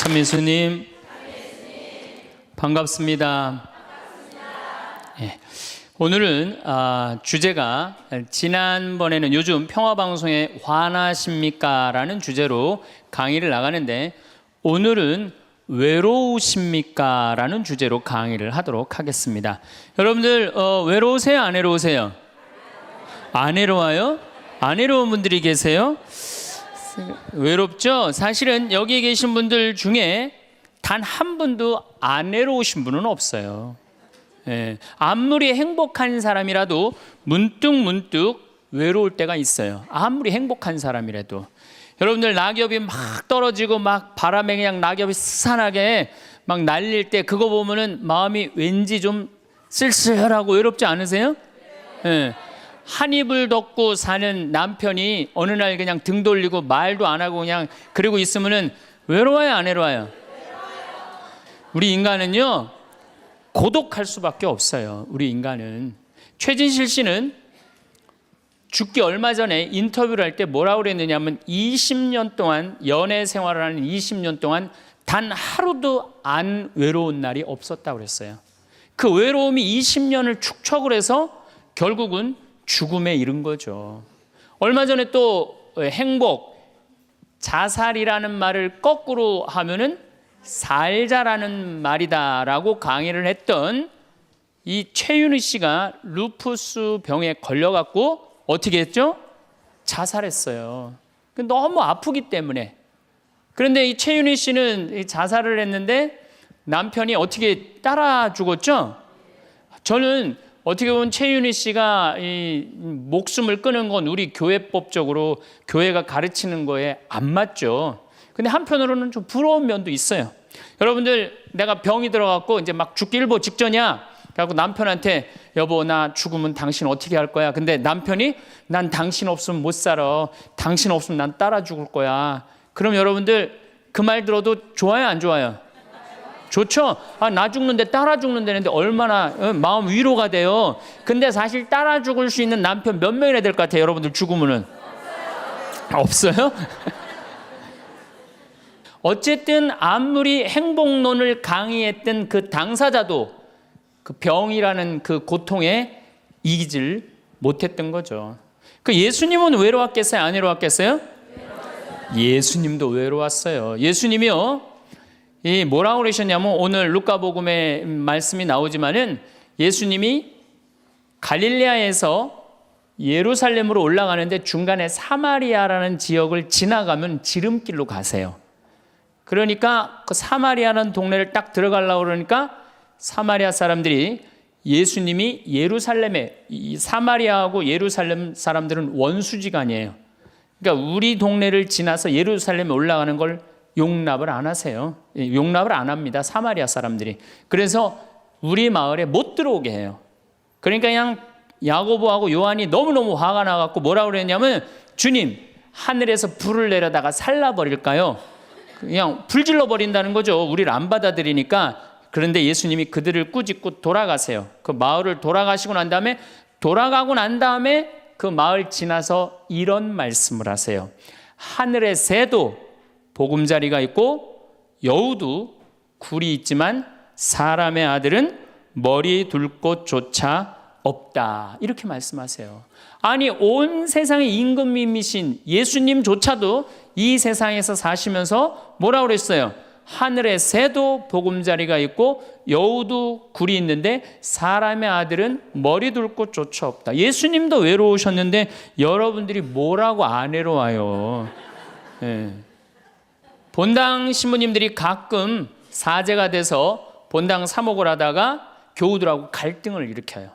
천민수님, 반갑습니다. 예, 오늘은 주제가 지난번에는 요즘 평화방송에 화나십니까? 라는 주제로 강의를 나가는데 오늘은 외로우십니까? 라는 주제로 강의를 하도록 하겠습니다. 여러분들 외로우세요? 안 외로우세요? 안 외로워요? 안 외로운 분들이 계세요? 외롭죠? 사실은 여기 계신 분들 중에 단 한 분도 안 외로우신 분은 없어요. 예, 아무리 행복한 사람이라도 문득 외로울 때가 있어요. 아무리 행복한 사람이라도. 여러분들 낙엽이 막 떨어지고 막 바람에 그냥 낙엽이 스산하게 막 날릴 때 그거 보면은 마음이 왠지 좀 쓸쓸하고 외롭지 않으세요? 예. 한 이불 덮고 사는 남편이 어느 날 그냥 등 돌리고 말도 안 하고 그냥 그러고 있으면은 외로워요, 안 외로워요? 우리 인간은요 고독할 수밖에 없어요. 우리 인간은. 최진실 씨는 죽기 얼마 전에 인터뷰를 할 때 뭐라고 그랬느냐면 20년 동안 연애 생활을 하는 20년 동안 단 하루도 안 외로운 날이 없었다고 그랬어요. 그 외로움이 20년을 축적을 해서 결국은 죽음에 이른 거죠. 얼마 전에 또 행복, 자살이라는 말을 거꾸로 하면은 살자라는 말이다라고 강의를 했던 이 최윤희 씨가 루푸스 병에 걸려갖고 어떻게 했죠? 자살했어요. 너무 아프기 때문에. 그런데 이 최윤희 씨는 자살을 했는데 남편이 어떻게 따라 죽었죠? 저는 어떻게 보면 최윤희 씨가 이 목숨을 끊은 건 우리 교회법적으로 교회가 가르치는 거에 안 맞죠. 근데 한편으로는 좀 부러운 면도 있어요. 여러분들 내가 병이 들어갖고 이제 막 죽기 일보 직전이야. 그래갖고 남편한테 여보 나 죽으면 당신 어떻게 할 거야? 근데 남편이 난 당신 없으면 못 살아. 당신 없으면 난 따라 죽을 거야. 그럼 여러분들 그 말 들어도 좋아요, 안 좋아요? 좋죠? 나 죽는데 따라 죽는다는데 얼마나 마음 위로가 돼요. 근데 사실 따라 죽을 수 있는 남편 몇 명이나 될 것 같아요? 여러분들 죽으면은 없어요? 어쨌든 아무리 행복론을 강의했던 그 당사자도 그 병이라는 그 고통에 이기질 못했던 거죠. 그 예수님은 외로웠겠어요? 안 외로웠겠어요? 예수님도 외로웠어요. 예수님이요. 이 뭐라고 그러셨냐면 오늘 루카복음에 말씀이 나오지만은 예수님이 갈릴레아에서 예루살렘으로 올라가는데 중간에 사마리아라는 지역을 지나가면 지름길로 가세요. 그러니까 그 사마리아라는 동네를 딱 들어가려고 그러니까 사마리아 사람들이 예수님이 예루살렘에 이 사마리아하고 예루살렘 사람들은 원수지간이에요. 그러니까 우리 동네를 지나서 예루살렘에 올라가는 걸 용납을 안 하세요. 용납을 안 합니다. 사마리아 사람들이. 그래서 우리 마을에 못 들어오게 해요. 그러니까 그냥 야고보하고 요한이 너무너무 화가 나갖고 뭐라고 그랬냐면 주님 하늘에서 불을 내려다가 살라버릴까요? 그냥 불질러 버린다는 거죠. 우리를 안 받아들이니까. 그런데 예수님이 그들을 꾸짖고 돌아가세요. 그 마을을 돌아가시고 난 다음에 그 마을 지나서 이런 말씀을 하세요. 하늘의 새도 보금자리가 있고 여우도 굴이 있지만 사람의 아들은 머리 둘 곳조차 없다. 이렇게 말씀하세요. 아니 온 세상의 임금님이신 예수님조차도 이 세상에서 사시면서 뭐라고 그랬어요? 하늘의 새도 보금자리가 있고 여우도 굴이 있는데 사람의 아들은 머리 둘 곳조차 없다. 예수님도 외로우셨는데 여러분들이 뭐라고 안 외로워요? 네. 본당 신부님들이 가끔 사제가 돼서 본당 사목을 하다가 교우들하고 갈등을 일으켜요.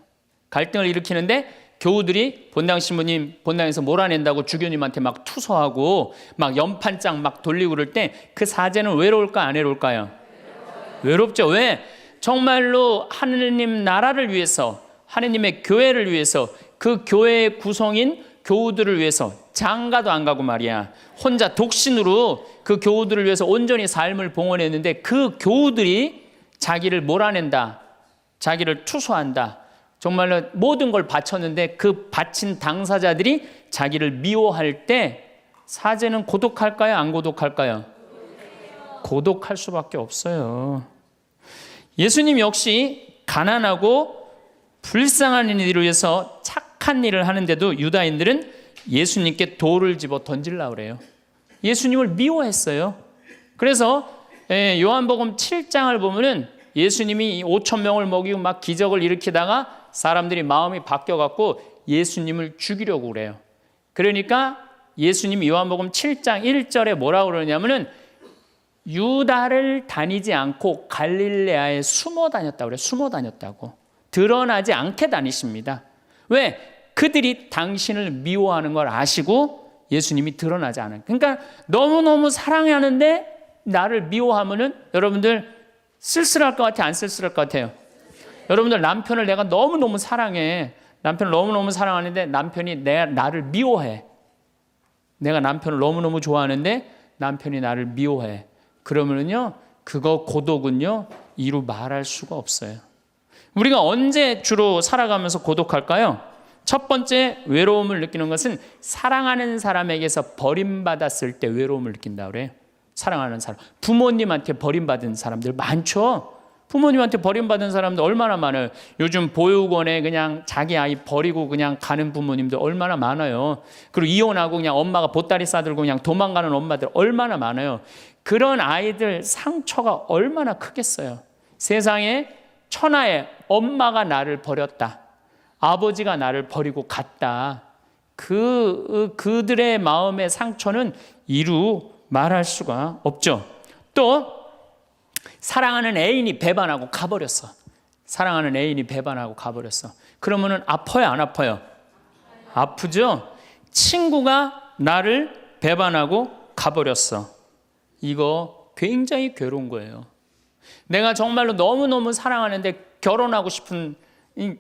갈등을 일으키는데 교우들이 본당 신부님 본당에서 몰아낸다고 주교님한테 막 투서하고 막 연판장 막 돌리고 그럴 때 그 사제는 외로울까 안 외로울까요? 외롭죠. 왜? 정말로 하느님 나라를 위해서 하느님의 교회를 위해서 그 교회의 구성인 교우들을 위해서 장가도 안 가고 말이야. 혼자 독신으로 그 교우들을 위해서 온전히 삶을 봉헌했는데 그 교우들이 자기를 몰아낸다. 자기를 투소한다. 정말로 모든 걸 바쳤는데 그 바친 당사자들이 자기를 미워할 때 사제는 고독할까요? 안 고독할까요? 고독할 수밖에 없어요. 예수님 역시 가난하고 불쌍한 이들을 위해서 착한 일을 하는데도 유다인들은 예수님께 돌을 집어 던지려고 그래요. 예수님을 미워했어요. 그래서 요한복음 7장을 보면은 예수님이 5천 명을 먹이고 막 기적을 일으키다가 사람들이 마음이 바뀌어갖고 예수님을 죽이려고 그래요. 그러니까 예수님이 요한복음 7장 1절에 뭐라고 그러냐면은 유다를 다니지 않고 갈릴레아에 숨어 다녔다고 그래요. 숨어 다녔다고. 드러나지 않게 다니십니다. 왜? 그들이 당신을 미워하는 걸 아시고 예수님이 드러나지 않아요. 그러니까 너무너무 사랑하는데 나를 미워하면은 여러분들 쓸쓸할 것 같아요? 안 쓸쓸할 것 같아요? 여러분들 남편을 내가 너무너무 사랑해. 남편을 너무너무 사랑하는데 남편이 나를 미워해. 내가 남편을 너무너무 좋아하는데 남편이 나를 미워해. 그러면은요, 그거 고독은요, 이루 말할 수가 없어요. 우리가 언제 주로 살아가면서 고독할까요? 첫 번째 외로움을 느끼는 것은 사랑하는 사람에게서 버림받았을 때 외로움을 느낀다 그래요. 사랑하는 사람. 부모님한테 버림받은 사람들 많죠. 부모님한테 버림받은 사람들 얼마나 많아요. 요즘 보육원에 그냥 자기 아이 버리고 그냥 가는 부모님들 얼마나 많아요. 그리고 이혼하고 그냥 엄마가 보따리 싸들고 그냥 도망가는 엄마들 얼마나 많아요. 그런 아이들 상처가 얼마나 크겠어요. 세상에 천하에 엄마가 나를 버렸다. 아버지가 나를 버리고 갔다. 그들의 마음의 상처는 이루 말할 수가 없죠. 또 사랑하는 애인이 배반하고 가버렸어. 사랑하는 애인이 배반하고 가버렸어. 그러면은 아파요, 안 아파요? 아프죠? 친구가 나를 배반하고 가버렸어. 이거 굉장히 괴로운 거예요. 내가 정말로 너무너무 사랑하는데 결혼하고 싶은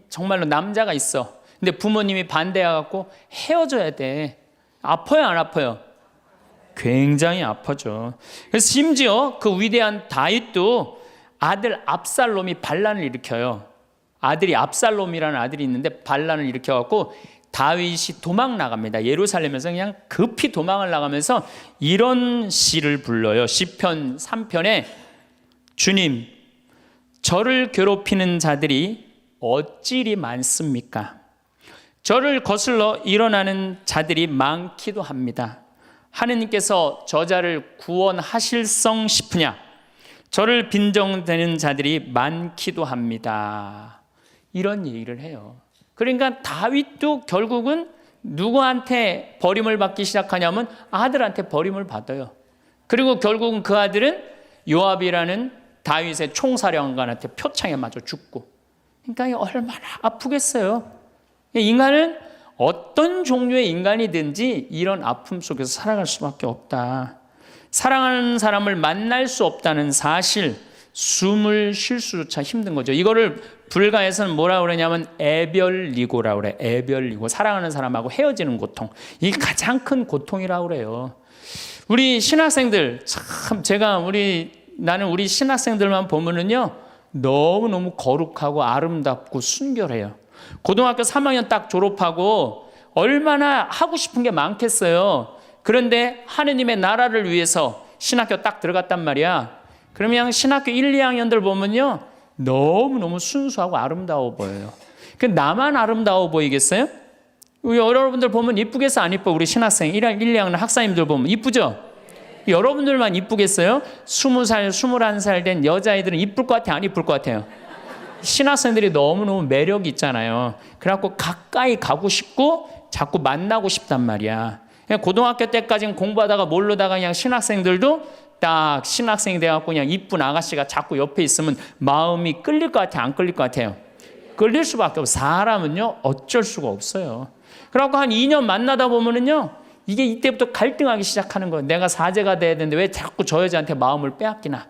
정말로 남자가 있어. 근데 부모님이 반대해갖고 헤어져야 돼. 아파요, 안 아파요? 굉장히 아파죠. 그래서 심지어 그 위대한 다윗도 아들 압살롬이 반란을 일으켜요. 아들이 압살롬이라는 아들이 있는데 반란을 일으켜갖고 다윗이 도망 나갑니다. 예루살렘에서 그냥 급히 도망을 나가면서 이런 시를 불러요. 시편 3편에 주님, 저를 괴롭히는 자들이 어찌리 많습니까? 저를 거슬러 일어나는 자들이 많기도 합니다. 하느님께서 저자를 구원하실성 싶으냐? 저를 빈정대는 자들이 많기도 합니다. 이런 얘기를 해요. 그러니까 다윗도 결국은 누구한테 버림을 받기 시작하냐면 아들한테 버림을 받아요. 그리고 결국은 그 아들은 요압이라는 다윗의 총사령관한테 표창에 맞아 죽고. 그러니까 얼마나 아프겠어요. 인간은 어떤 종류의 인간이든지 이런 아픔 속에서 살아갈 수밖에 없다. 사랑하는 사람을 만날 수 없다는 사실, 숨을 쉴 수조차 힘든 거죠. 이거를 불가에서는 뭐라고 그러냐면 애별리고라고 그래. 애별리고. 사랑하는 사람하고 헤어지는 고통. 이게 가장 큰 고통이라고 그래요. 우리 신학생들 참 나는 우리 신학생들만 보면은요 너무너무 거룩하고 아름답고 순결해요. 고등학교 3학년 딱 졸업하고 얼마나 하고 싶은 게 많겠어요. 그런데 하느님의 나라를 위해서 신학교 딱 들어갔단 말이야. 그러면 신학교 1, 2학년들 보면요 너무너무 순수하고 아름다워 보여요. 나만 아름다워 보이겠어요? 여러분들 보면 이쁘겠어, 안 이뻐? 우리 신학생 1, 2학년 학사님들 보면 이쁘죠? 여러분들만 이쁘겠어요? 20살, 21살 된 여자애들은 이쁠 것 같아요, 안 이쁠 것 같아요? 신학생들이 너무너무 매력이 있잖아요. 그래갖고 가까이 가고 싶고 자꾸 만나고 싶단 말이야. 고등학교 때까지는 공부하다가 모르다가 그냥 신학생들도 딱 신학생이 돼갖고 그냥 이쁜 아가씨가 자꾸 옆에 있으면 마음이 끌릴 것 같아요, 안 끌릴 것 같아요? 끌릴 수밖에 없어요. 사람은요 어쩔 수가 없어요. 그래갖고 한 2년 만나다 보면은요 이게 이때부터 갈등하기 시작하는 거예요. 내가 사제가 돼야 되는데 왜 자꾸 저 여자한테 마음을 빼앗기나.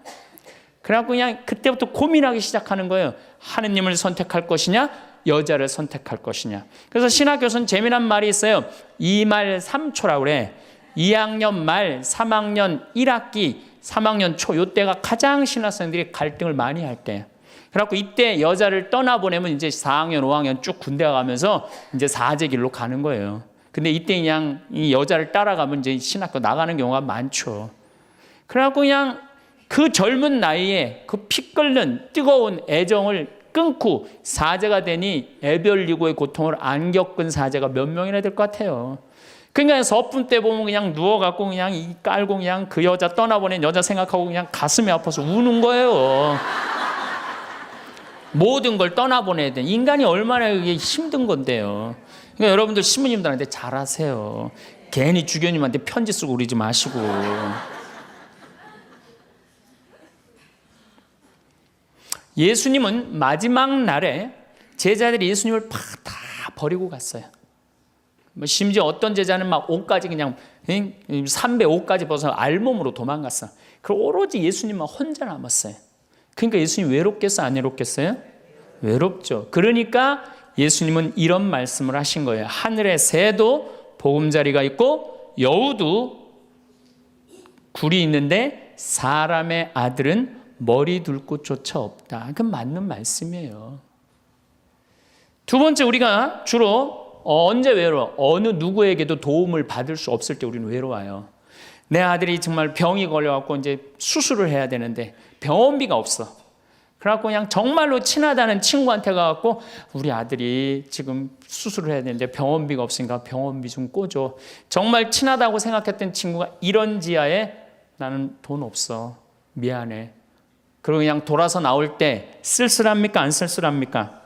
그래갖고 그냥 그때부터 고민하기 시작하는 거예요. 하느님을 선택할 것이냐 여자를 선택할 것이냐. 그래서 신학교에서는 재미난 말이 있어요. 2말 3초라고 그래. 2학년 말 3학년 1학기 3학년 초 이때가 가장 신학생들이 갈등을 많이 할 때예요. 그래갖고 이때 여자를 떠나보내면 이제 4학년 5학년 쭉 군대 가면서 이제 사제 길로 가는 거예요. 근데 이때 그냥 이 여자를 따라가면 이제 신학교 나가는 경우가 많죠. 그래갖고 그냥 그 젊은 나이에 그 피 끓는 뜨거운 애정을 끊고 사제가 되니 애별리고의 고통을 안 겪은 사제가 몇 명이나 될 것 같아요. 그러니까 서품 때 보면 그냥 누워갖고 그냥 이 깔고 그냥 그 여자 떠나보낸 여자 생각하고 그냥 가슴이 아파서 우는 거예요. 모든 걸 떠나보내야 돼. 인간이 얼마나 그게 힘든 건데요. 그러니까 여러분들 신부님들한테 잘하세요. 괜히 주교님한테 편지 쓰고 그러지 마시고. 예수님은 마지막 날에 제자들이 예수님을 다 버리고 갔어요. 심지어 어떤 제자는 막 옷까지 그냥 삼배 옷까지 벗어 알몸으로 도망갔어. 그리고 오로지 예수님만 혼자 남았어요. 그러니까 예수님 외롭겠어요? 안 외롭겠어요? 외롭죠. 그러니까 예수님은 이런 말씀을 하신 거예요. 하늘에 새도 보금자리가 있고 여우도 굴이 있는데 사람의 아들은 머리 둘 곳조차 없다. 그건 맞는 말씀이에요. 두 번째, 우리가 주로 언제 외로워? 어느 누구에게도 도움을 받을 수 없을 때 우리는 외로워요. 내 아들이 정말 병이 걸려갖고 이제 수술을 해야 되는데 병원비가 없어. 그래갖고 그냥 정말로 친하다는 친구한테 가갖고 우리 아들이 지금 수술을 해야 되는데 병원비가 없으니까 병원비 좀 꿔줘. 정말 친하다고 생각했던 친구가 이런 지하에 나는 돈 없어. 미안해. 그리고 그냥 돌아서 나올 때 쓸쓸합니까? 안 쓸쓸합니까?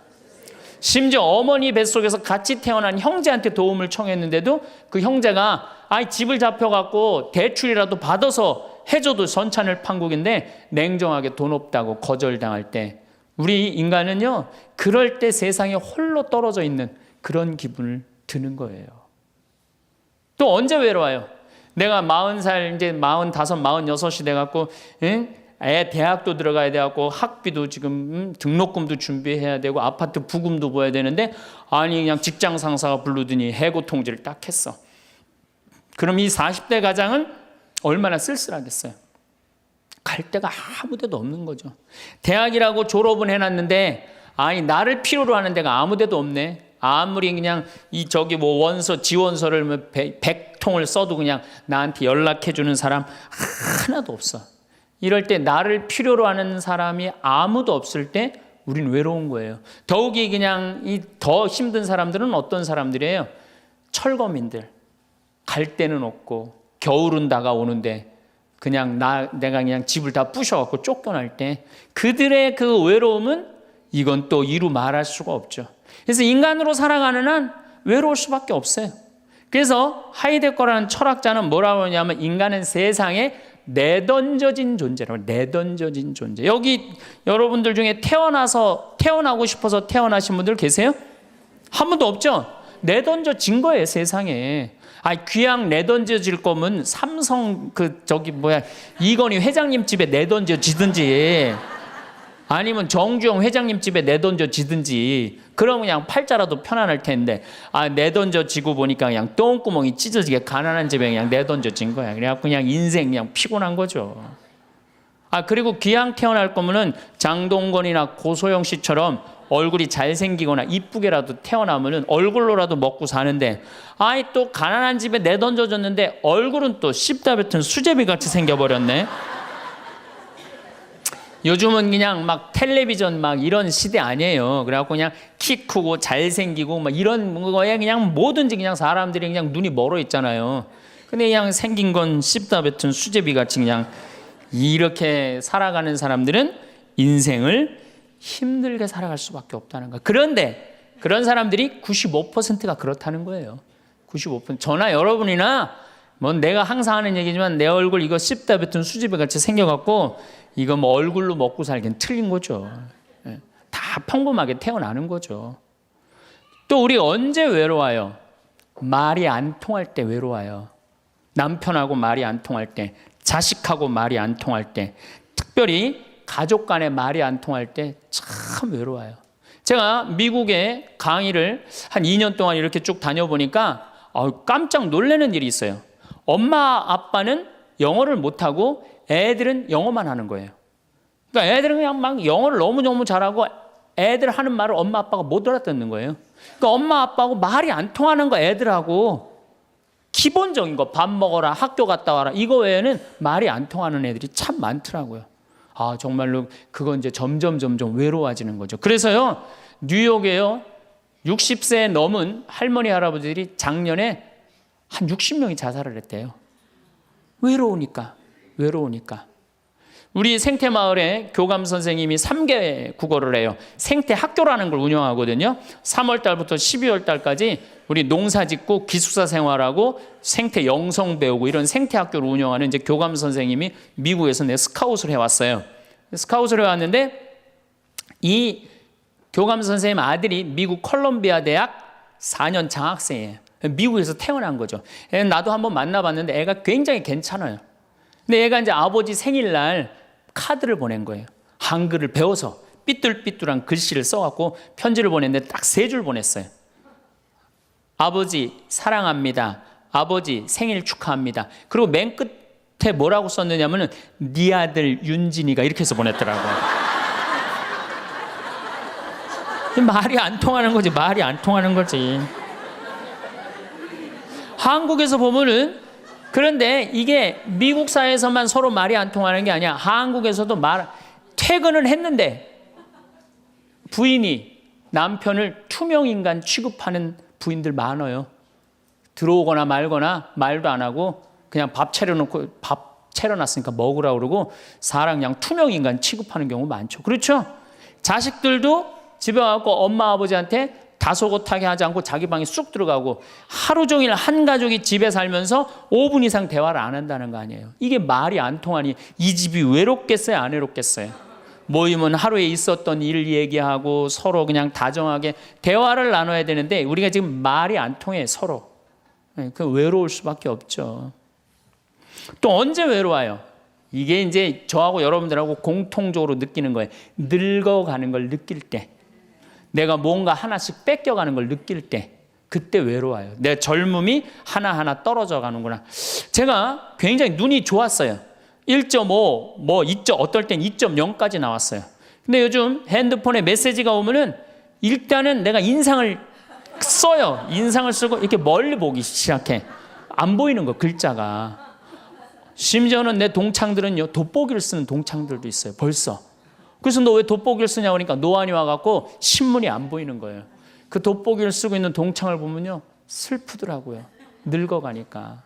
심지어 어머니 뱃속에서 같이 태어난 형제한테 도움을 청했는데도 그 형제가 집을 잡혀갖고 대출이라도 받아서 해줘도 선찬을 판국인데 냉정하게 돈 없다고 거절당할 때 우리 인간은요, 그럴 때 세상에 홀로 떨어져 있는 그런 기분을 드는 거예요. 또 언제 외로워요? 내가 40살, 이제 45, 46이 돼갖고 애 대학도 들어가야 돼갖고 학비도 지금 등록금도 준비해야 되고 아파트 부금도 보야 되는데 그냥 직장 상사가 부르더니 해고 통지를 딱 했어. 그럼 이 40대 가장은 얼마나 쓸쓸하겠어요. 갈 데가 아무 데도 없는 거죠. 대학이라고 졸업은 해놨는데 나를 필요로 하는 데가 아무 데도 없네. 아무리 그냥 원서 지원서를 100통을 써도 그냥 나한테 연락해 주는 사람 하나도 없어. 이럴 때 나를 필요로 하는 사람이 아무도 없을 때 우린 외로운 거예요. 더욱이 그냥 더 힘든 사람들은 어떤 사람들이에요? 철거민들. 갈 데는 없고 겨울은 다가오는데 그냥 내가 그냥 집을 다 부셔갖고 쫓겨날 때 그들의 그 외로움은 이건 또 이루 말할 수가 없죠. 그래서 인간으로 살아가는 한 외로울 수밖에 없어요. 그래서 하이데거라는 철학자는 뭐라고 하냐면 인간은 세상에 내던져진 존재라고. 내던져진 존재. 여기 여러분들 중에 태어나고 싶어서 태어나신 분들 계세요? 한 분도 없죠? 내던져진 거예요, 세상에. 귀양 내던져질 거면 삼성 이건희 회장님 집에 내던져지든지 아니면 정주영 회장님 집에 내던져지든지 그러면 그냥 팔자라도 편안할 텐데 내던져지고 보니까 그냥 똥구멍이 찢어지게 가난한 집에 그냥 내던져진 거야. 그래갖고 그냥 인생 그냥 피곤한 거죠. 그리고 귀양 태어날 거면은 장동건이나 고소영 씨처럼 얼굴이 잘생기거나 이쁘게라도 태어나면은 얼굴로라도 먹고 사는데 또 가난한 집에 내던져졌는데 얼굴은 또 씹다 뱉은 수제비 같이 생겨버렸네. 요즘은 그냥 막 텔레비전 막 이런 시대 아니에요. 그래갖고 그냥 키 크고 잘생기고 막 이런 거에 그냥 뭐든지 그냥 사람들이 그냥 눈이 멀어 있잖아요. 근데 그냥 생긴 건 씹다 뱉은 수제비 같이 그냥 이렇게 살아가는 사람들은 인생을 힘들게 살아갈 수밖에 없다는 거예요. 그런데 그런 사람들이 95%가 그렇다는 거예요. 95%. 저나 여러분이나 내가 항상 하는 얘기지만 내 얼굴 이거 씹다 뱉은 수제비 같이 생겨갖고 이거 얼굴로 먹고 살기엔 틀린 거죠. 다 평범하게 태어나는 거죠. 또 우리 언제 외로워요? 말이 안 통할 때 외로워요. 남편하고 말이 안 통할 때, 자식하고 말이 안 통할 때, 특별히 가족 간에 말이 안 통할 때 참 외로워요. 제가 미국에 강의를 한 2년 동안 이렇게 쭉 다녀보니까 깜짝 놀라는 일이 있어요. 엄마 아빠는 영어를 못하고 애들은 영어만 하는 거예요. 그러니까 애들은 그냥 막 영어를 너무너무 잘하고 애들 하는 말을 엄마 아빠가 못 알아듣는 거예요. 그러니까 엄마 아빠하고 말이 안 통하는 거 애들하고. 기본적인 거 밥 먹어라, 학교 갔다 와라 이거 외에는 말이 안 통하는 애들이 참 많더라고요. 아 정말로 그건 이제 점점 외로워지는 거죠. 그래서요 뉴욕에요 60세 넘은 할머니 할아버지들이 작년에 한 60명이 자살을 했대요. 외로우니까. 우리 생태마을에 교감 선생님이 3개 국어를 해요. 생태학교라는 걸 운영하거든요. 3월 달부터 12월 달까지 우리 농사 짓고 기숙사 생활하고 생태 영성 배우고 이런 생태학교를 운영하는 이제 교감 선생님이 미국에서 스카웃을 해왔어요. 스카웃을 해왔는데 이 교감 선생님 아들이 미국 컬럼비아 대학 4년 장학생이에요. 미국에서 태어난 거죠. 나도 한번 만나봤는데 애가 굉장히 괜찮아요. 근데 얘가 이제 아버지 생일날 카드를 보낸 거예요. 한글을 배워서 삐뚤삐뚤한 글씨를 써갖고 편지를 보냈는데 딱 3줄 보냈어요. 아버지 사랑합니다. 아버지 생일 축하합니다. 그리고 맨 끝에 뭐라고 썼느냐면은 네 아들 윤진이가 이렇게 해서 보냈더라고요. 말이 안 통하는 거지. 말이 안 통하는 거지. 한국에서 보면은 그런데 이게 미국 사회에서만 서로 말이 안 통하는 게 아니야. 한국에서도 퇴근을 했는데 부인이 남편을 투명인간 취급하는 부인들 많아요. 들어오거나 말거나 말도 안 하고 그냥 밥 차려놨으니까 먹으라고 그러고 사람 그냥 투명인간 취급하는 경우 많죠. 그렇죠? 자식들도 집에 와서 엄마 아버지한테 다소곳하게 하지 않고 자기 방에 쑥 들어가고 하루 종일 한 가족이 집에 살면서 5분 이상 대화를 안 한다는 거 아니에요. 이게 말이 안 통하니 이 집이 외롭겠어요? 안 외롭겠어요? 모이면 하루에 있었던 일 얘기하고 서로 그냥 다정하게 대화를 나눠야 되는데 우리가 지금 말이 안 통해 서로. 그 외로울 수밖에 없죠. 또 언제 외로워요? 이게 이제 저하고 여러분들하고 공통적으로 느끼는 거예요. 늙어가는 걸 느낄 때. 내가 뭔가 하나씩 뺏겨가는 걸 느낄 때 그때 외로워요. 내 젊음이 하나하나 떨어져 가는구나. 제가 굉장히 눈이 좋았어요. 1.5, 어떨 땐 2.0까지 나왔어요. 근데 요즘 핸드폰에 메시지가 오면은 일단은 내가 인상을 써요. 인상을 쓰고 이렇게 멀리 보기 시작해. 안 보이는 거, 글자가. 심지어는 내 동창들은요, 돋보기를 쓰는 동창들도 있어요. 벌써. 그래서 너 왜 돋보기를 쓰냐고 하니까 노안이 와갖고 신문이 안 보이는 거예요. 그 돋보기를 쓰고 있는 동창을 보면요, 슬프더라고요. 늙어가니까.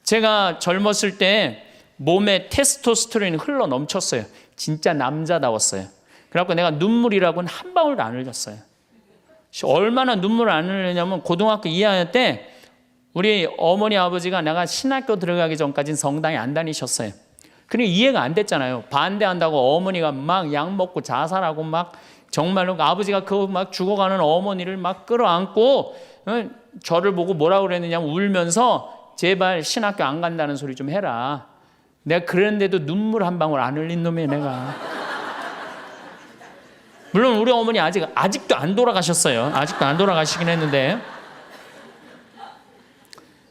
제가 젊었을 때 몸에 테스토스테론이 흘러 넘쳤어요. 진짜 남자다웠어요. 그래갖고 내가 눈물이라고는 한 방울도 안 흘렸어요. 얼마나 눈물을 안 흘리냐면 고등학교 2학년 때 우리 어머니 아버지가 내가 신학교 들어가기 전까지는 성당에 안 다니셨어요. 그러니까 이해가 안 됐잖아요. 반대한다고 어머니가 막 약 먹고 자살하고 막 정말로 아버지가 그 막 죽어가는 어머니를 막 끌어안고 저를 보고 뭐라고 그랬느냐면 울면서 제발 신학교 안 간다는 소리 좀 해라. 내가 그랬는데도 눈물 한 방울 안 흘린 놈이에요, 내가. 물론 우리 어머니 아직도 안 돌아가셨어요. 아직도 안 돌아가시긴 했는데.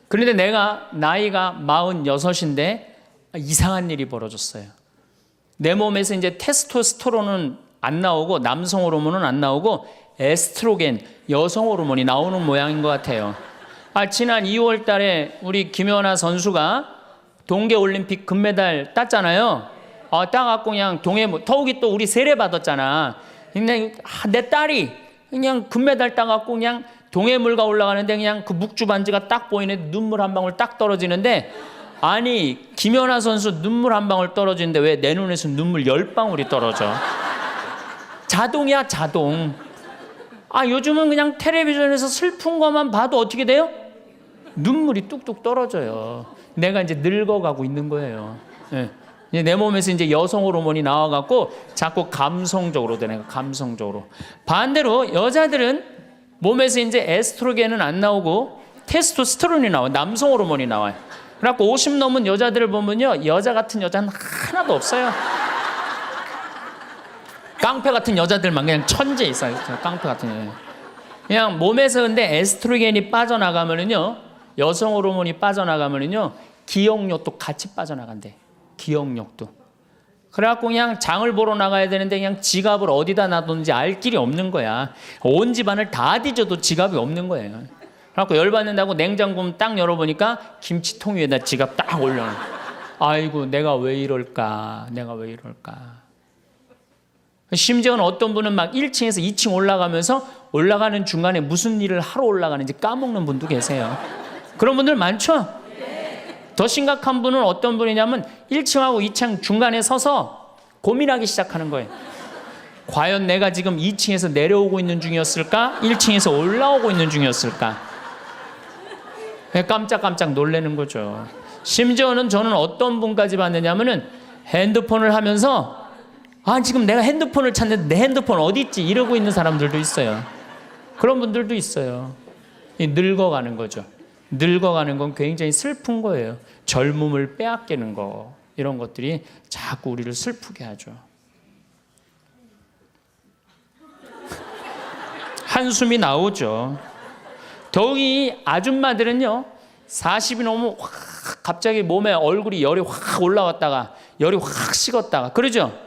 그런데 내가 나이가 46인데 이상한 일이 벌어졌어요. 내 몸에서 이제 테스토스테론은 안 나오고 남성 호르몬은 안 나오고 에스트로겐, 여성 호르몬이 나오는 모양인 것 같아요. 지난 2월 달에 우리 김연아 선수가 동계올림픽 금메달 땄잖아요. 따갖고 그냥 더욱이 또 우리 세례 받았잖아. 근데 내 딸이 그냥 금메달 따갖고 그냥 동해물가 올라가는데 그냥 그 묵주 반지가 딱 보이는데 눈물 한 방울 딱 떨어지는데 아니 김연아 선수 눈물 한 방울 떨어지는데 왜 내 눈에서 눈물 10방울이 떨어져? 자동이야 자동. 요즘은 그냥 텔레비전에서 슬픈 것만 봐도 어떻게 돼요? 눈물이 뚝뚝 떨어져요. 내가 이제 늙어가고 있는 거예요. 네. 내 몸에서 이제 여성 호르몬이 나와갖고 자꾸 감성적으로 되는 거예요. 감성적으로. 반대로 여자들은 몸에서 이제 에스트로겐은 안 나오고 테스토스테론이 나와요. 남성 호르몬이 나와요. 그래갖고 50 넘은 여자들을 보면요, 여자 같은 여자는 하나도 없어요. 깡패 같은 여자들만 그냥 천재 있어요. 깡패 같은 여자. 그냥 몸에서 근데 에스트로겐이 빠져나가면은요, 여성 호르몬이 빠져나가면은요, 기억력도 같이 빠져나간대. 기억력도. 그래갖고 그냥 장을 보러 나가야 되는데 그냥 지갑을 어디다 놔뒀는지 알 길이 없는 거야. 온 집안을 다 뒤져도 지갑이 없는 거예요. 그래갖고 열받는다고 냉장고 딱 열어보니까 김치통 위에다 지갑 딱 올려놔. 아이고 내가 왜 이럴까. 심지어는 어떤 분은 막 1층에서 2층 올라가면서 올라가는 중간에 무슨 일을 하러 올라가는지 까먹는 분도 계세요. 그런 분들 많죠? 더 심각한 분은 어떤 분이냐면 1층하고 2층 중간에 서서 고민하기 시작하는 거예요. 과연 내가 지금 2층에서 내려오고 있는 중이었을까? 1층에서 올라오고 있는 중이었을까? 깜짝깜짝 놀라는 거죠. 심지어는 저는 어떤 분까지 봤느냐면은 핸드폰을 하면서 지금 내가 핸드폰을 찾는데 내 핸드폰 어디 있지? 이러고 있는 사람들도 있어요. 그런 분들도 있어요. 늙어가는 거죠. 늙어가는 건 굉장히 슬픈 거예요. 젊음을 빼앗기는 거, 이런 것들이 자꾸 우리를 슬프게 하죠. 한숨이 나오죠. 더욱이 아줌마들은요, 40이 넘으면 확 갑자기 몸에 얼굴이 열이 확 올라왔다가 열이 확 식었다가 그러죠.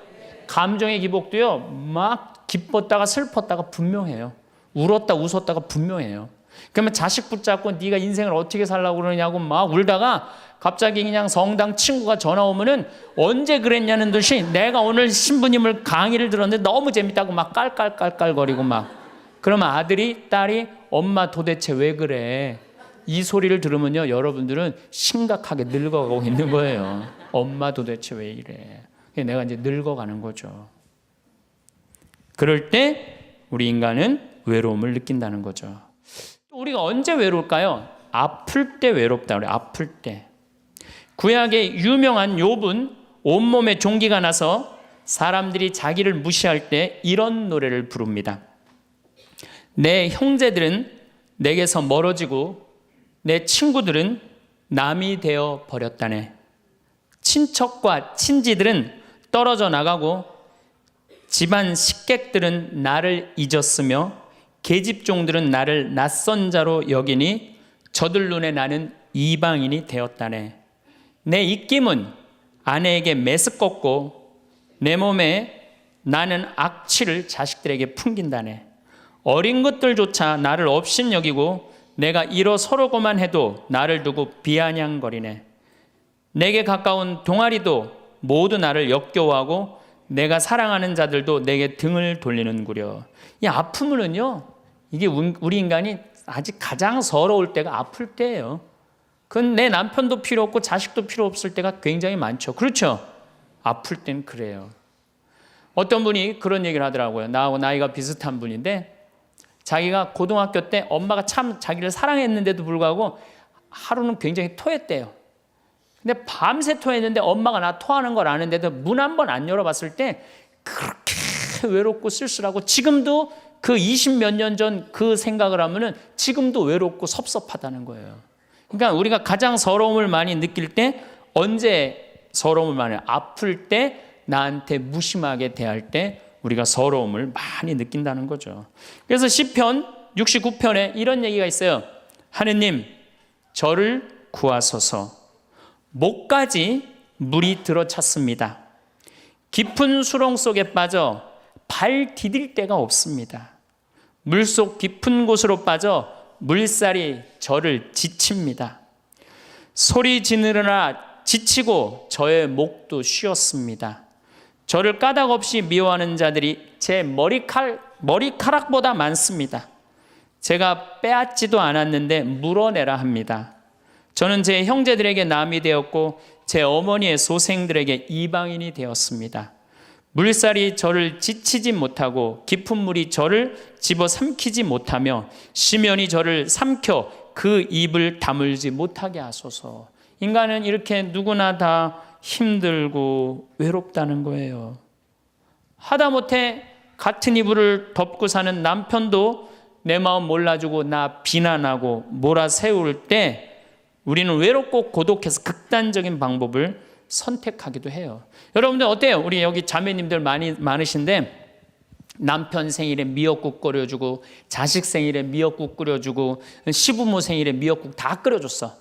감정의 기복도요, 막 기뻤다가 슬펐다가 분명해요. 울었다 웃었다가 분명해요. 그러면 자식 붙잡고 네가 인생을 어떻게 살라고 그러냐고 막 울다가 갑자기 그냥 성당 친구가 전화 오면은 언제 그랬냐는 듯이 내가 오늘 신부님을 강의를 들었는데 너무 재밌다고 막 깔깔깔깔거리고 막. 그러면 아들이 딸이 엄마 도대체 왜 그래? 이 소리를 들으면요, 여러분들은 심각하게 늙어가고 있는 거예요. 엄마 도대체 왜 이래? 내가 이제 늙어가는 거죠. 그럴 때 우리 인간은 외로움을 느낀다는 거죠. 우리가 언제 외로울까요? 아플 때 외롭다 그래요. 아플 때. 구약의 유명한 욥은 온몸에 종기가 나서 사람들이 자기를 무시할 때 이런 노래를 부릅니다. 내 형제들은 내게서 멀어지고 내 친구들은 남이 되어 버렸다네. 친척과 친지들은 떨어져 나가고 집안 식객들은 나를 잊었으며 계집종들은 나를 낯선 자로 여기니 저들 눈에 나는 이방인이 되었다네. 내 입김은 아내에게 메스껍고 내 몸에 나는 악취를 자식들에게 풍긴다네. 어린 것들조차 나를 업신여기고 내가 일어서려고만 해도 나를 두고 비아냥거리네. 내게 가까운 동아리도 모두 나를 역겨워하고 내가 사랑하는 자들도 내게 등을 돌리는구려. 이 아픔은요, 이게 우리 인간이 아직 가장 서러울 때가 아플 때예요. 그건 내 남편도 필요 없고 자식도 필요 없을 때가 굉장히 많죠. 그렇죠? 아플 땐 그래요. 어떤 분이 그런 얘기를 하더라고요. 나하고 나이가 비슷한 분인데 자기가 고등학교 때 엄마가 참 자기를 사랑했는데도 불구하고 하루는 굉장히 토했대요. 근데 밤새 토했는데 엄마가 나 토하는 걸 아는데도 문 한 번 안 열어봤을 때 그렇게 외롭고 쓸쓸하고 지금도 그 20몇 년 전 그 생각을 하면은 지금도 외롭고 섭섭하다는 거예요. 그러니까 우리가 가장 서러움을 많이 느낄 때 언제 서러움을 많이 아플 때 나한테 무심하게 대할 때 우리가 서러움을 많이 느낀다는 거죠. 그래서 시편 69편에 이런 얘기가 있어요. 하느님 저를 구하소서. 목까지 물이 들어찼습니다. 깊은 수렁 속에 빠져 발 디딜 데가 없습니다. 물속 깊은 곳으로 빠져 물살이 저를 지칩니다. 소리 지르느라 지치고 저의 목도 쉬었습니다. 저를 까닭 없이 미워하는 자들이 제 머리카락보다 많습니다. 제가 빼앗지도 않았는데 물어내라 합니다. 저는 제 형제들에게 남이 되었고 제 어머니의 소생들에게 이방인이 되었습니다. 물살이 저를 지치지 못하고 깊은 물이 저를 집어삼키지 못하며 심연이 저를 삼켜 그 입을 다물지 못하게 하소서. 인간은 이렇게 누구나 다 힘들고 외롭다는 거예요. 하다못해 같은 이불을 덮고 사는 남편도 내 마음 몰라주고 나 비난하고 몰아세울 때 우리는 외롭고 고독해서 극단적인 방법을 선택하기도 해요. 여러분들 어때요? 우리 여기 자매님들 많으신데 남편 생일에 미역국 끓여주고 자식 생일에 미역국 끓여주고 시부모 생일에 미역국 다 끓여줬어.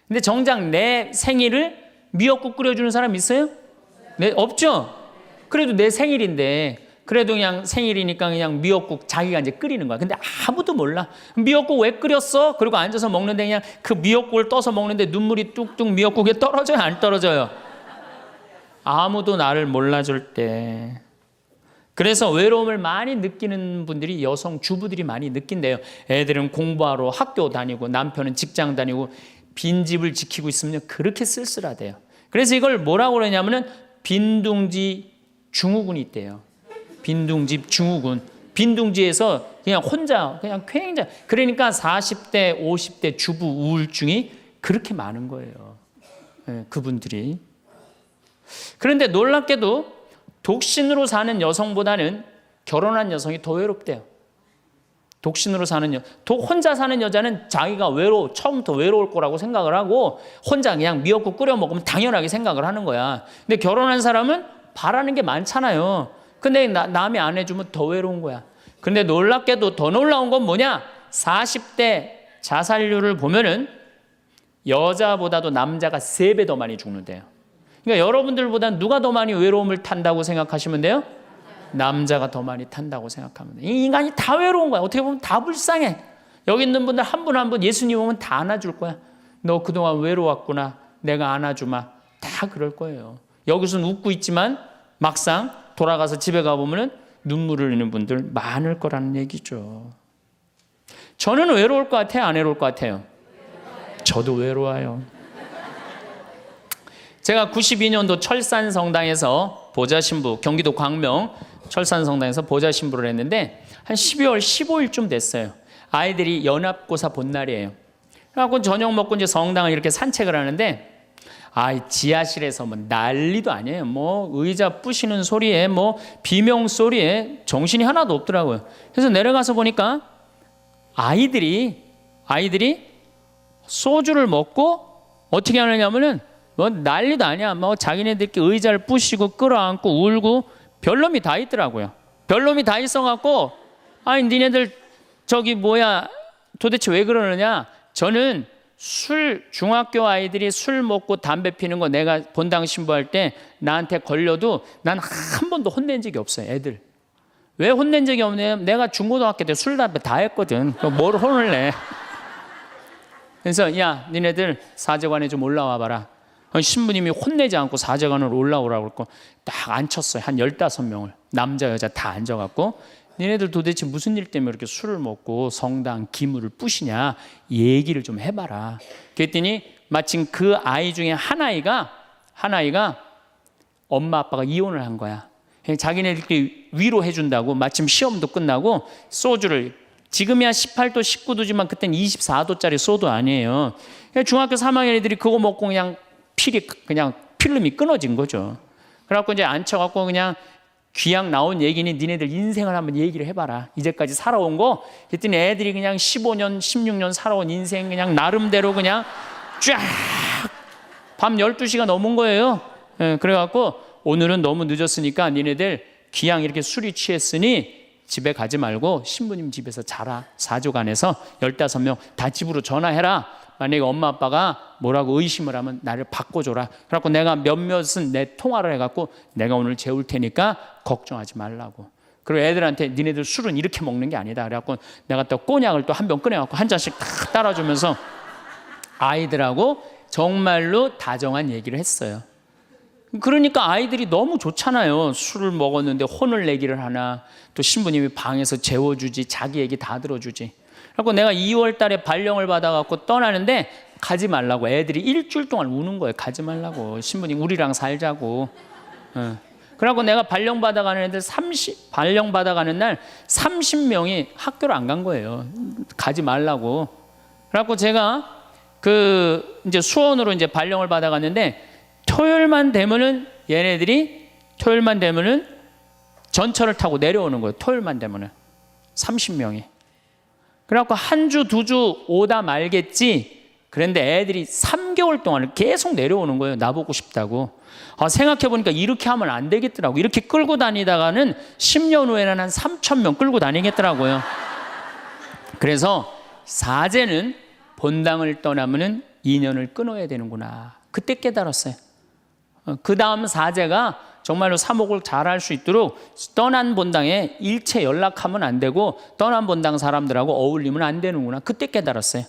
근데 정작 내 생일을 미역국 끓여주는 사람 있어요? 네, 없죠? 그래도 내 생일인데 그래도 그냥 생일이니까 그냥 미역국 자기가 이제 끓이는 거야. 근데 아무도 몰라. 미역국 왜 끓였어? 그리고 앉아서 먹는데 그냥 그 미역국을 떠서 먹는데 눈물이 뚝뚝 미역국에 떨어져요? 안 떨어져요? 아무도 나를 몰라줄 때. 그래서 외로움을 많이 느끼는 분들이 여성 주부들이 많이 느낀대요. 애들은 공부하러 학교 다니고 남편은 직장 다니고 빈집을 지키고 있으면 그렇게 쓸쓸하대요. 그래서 이걸 뭐라고 그러냐면은 빈둥지 증후군이 있대요. 빈둥지 증후군. 빈둥지에서 그냥 혼자 그냥 굉장히, 그러니까 40대 50대 주부 우울증이 그렇게 많은 거예요. 그분들이. 그런데 놀랍게도 독신으로 사는 여성보다는 결혼한 여성이 더 외롭대요. 독신으로 사는 혼자 사는 여자는 자기가 처음부터 외로울 거라고 생각을 하고 혼자 그냥 미역국 끓여 먹으면 당연하게 생각을 하는 거야. 근데 결혼한 사람은 바라는 게 많잖아요. 근데 남이 안 해주면 더 외로운 거야. 근데 놀랍게도 더 놀라운 건 뭐냐? 40대 자살률을 보면은 여자보다도 남자가 3배 더 많이 죽는데요. 그러니까 여러분들보다 누가 더 많이 외로움을 탄다고 생각하시면 돼요? 남자가 더 많이 탄다고 생각하면 돼요. 이 인간이 다 외로운 거야. 어떻게 보면 다 불쌍해. 여기 있는 분들 한 분 한 분 예수님 오면 다 안아줄 거야. 너 그동안 외로웠구나. 내가 안아주마. 다 그럴 거예요. 여기서는 웃고 있지만 막상 돌아가서 집에 가보면 눈물을 흘리는 분들 많을 거라는 얘기죠. 저는 외로울 것 같아요? 안 외로울 것 같아요? 저도 외로워요. 제가 92년도 철산성당에서 보좌신부, 경기도 광명 철산성당에서 보좌신부를 했는데 한 12월 15일쯤 됐어요. 아이들이 연합고사 본 날이에요. 그래갖고 저녁 먹고 이제 성당을 이렇게 산책을 하는데 지하실에서 뭐 난리도 아니에요. 뭐 의자 부시는 소리에 뭐 비명 소리에 정신이 하나도 없더라고요. 그래서 내려가서 보니까 아이들이 소주를 먹고 어떻게 하느냐면은 뭐 난리도 아니야. 뭐 자기네들끼리 의자를 부시고 끌어안고 울고 별놈이 다 있더라고요. 별놈이 다 있어갖고 니네들 도대체 왜 그러느냐? 저는 중학교 아이들이 술 먹고 담배 피는 거 내가 본당 신부할 때 나한테 걸려도 난 한 번도 혼낸 적이 없어요. 애들. 왜 혼낸 적이 없냐면 내가 중고등학교 때 술 담배 다 했거든. 뭘 혼을 내? 그래서 니네들 사제관에 좀 올라와 봐라. 신부님이 혼내지 않고 사제관으로 올라오라고 그랬고 딱 앉혔어요. 한 15명을 남자 여자 다 앉아갖고 니네들 도대체 무슨 일 때문에 이렇게 술을 먹고 성당 기물을 부시냐 얘기를 좀 해봐라. 그랬더니 마침 그 아이 중에 한 아이가 엄마 아빠가 이혼을 한 거야. 자기네들끼리 위로해 준다고 마침 시험도 끝나고 소주를, 지금이야 18도 19도지만 그때는 24도짜리 소주 아니에요. 중학교 3학년 애들이 그거 먹고 그냥 필름이 끊어진 거죠. 그래갖고 이제 앉혀갖고 그냥 귀양 나온 얘기니 니네들 인생을 한번 얘기를 해봐라. 이제까지 살아온 거. 그랬더니 애들이 그냥 15년, 16년 살아온 인생 그냥 나름대로 그냥 쫙 밤 12시가 넘은 거예요. 그래갖고 오늘은 너무 늦었으니까 니네들 귀양 이렇게 술이 취했으니 집에 가지 말고 신부님 집에서 자라. 사조관에서 15명 다 집으로 전화해라. 만약에 엄마 아빠가 뭐라고 의심을 하면 나를 바꿔줘라. 그래갖고 내가 몇몇은 내 통화를 해갖고 내가 오늘 재울 테니까 걱정하지 말라고. 그리고 애들한테 니네들 술은 이렇게 먹는 게 아니다. 그래갖고 내가 또 꼬냑을 또 한 병 꺼내갖고 한 잔씩 딱 따라주면서 아이들하고 정말로 다정한 얘기를 했어요. 그러니까 아이들이 너무 좋잖아요. 술을 먹었는데 혼을 내기를 하나, 또 신부님이 방에서 재워주지, 자기 얘기 다 들어주지. 그래서 내가 2월 달에 발령을 받아갖고 떠나는데 가지 말라고. 애들이 일주일 동안 우는 거예요. 가지 말라고. 신부님 우리랑 살자고. 그래갖고 내가 발령 받아가는 애들 발령 받아가는 날 30명이 학교를 안 간 거예요. 가지 말라고. 그래갖고 제가 이제 수원으로 이제 발령을 받아갔는데 토요일만 되면은 전철을 타고 내려오는 거예요. 토요일만 되면은 30명이. 그래갖고 한 주, 2주 오다 말겠지. 그런데 애들이 3개월 동안 계속 내려오는 거예요. 나보고 싶다고. 생각해보니까 이렇게 하면 안 되겠더라고. 이렇게 끌고 다니다가는 10년 후에는 한 3,000명 끌고 다니겠더라고요. 그래서 사제는 본당을 떠나면은 인연을 끊어야 되는구나. 그때 깨달았어요. 그 다음 사제가 정말로 사목을 잘할 수 있도록 떠난 본당에 일체 연락하면 안 되고 떠난 본당 사람들하고 어울리면 안 되는구나. 그때 깨달았어요.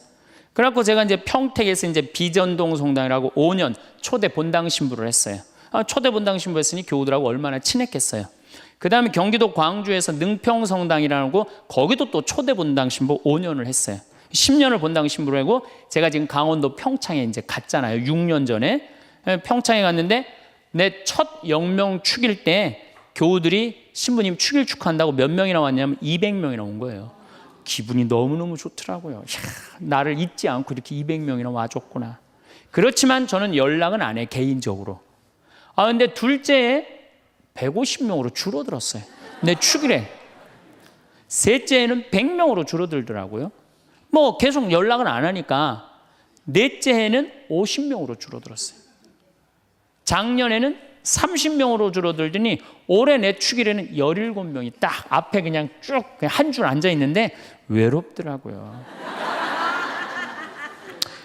그래갖고 제가 이제 평택에서 이제 비전동 성당이라고 5년 초대 본당 신부를 했어요. 초대 본당 신부 했으니 교우들하고 얼마나 친했겠어요. 그 다음에 경기도 광주에서 능평 성당이라고 거기도 또 초대 본당 신부 5년을 했어요. 10년을 본당 신부로 하고 제가 지금 강원도 평창에 이제 갔잖아요. 6년 전에 평창에 갔는데 내 첫 영명 축일 때 교우들이 신부님 축일 축하한다고 몇 명이나 왔냐면 200명이나 온 거예요. 기분이 너무너무 좋더라고요. 이야, 나를 잊지 않고 이렇게 200명이나 와줬구나. 그렇지만 저는 연락은 안 해, 개인적으로. 근데 둘째에 150명으로 줄어들었어요. 내 축일에. 셋째에는 100명으로 줄어들더라고요. 뭐 계속 연락은 안 하니까 넷째에는 50명으로 줄어들었어요. 작년에는 30명으로 줄어들더니 올해 내 축일에는 17명이 딱 앞에 그냥 쭉 한 줄 앉아 있는데 외롭더라고요.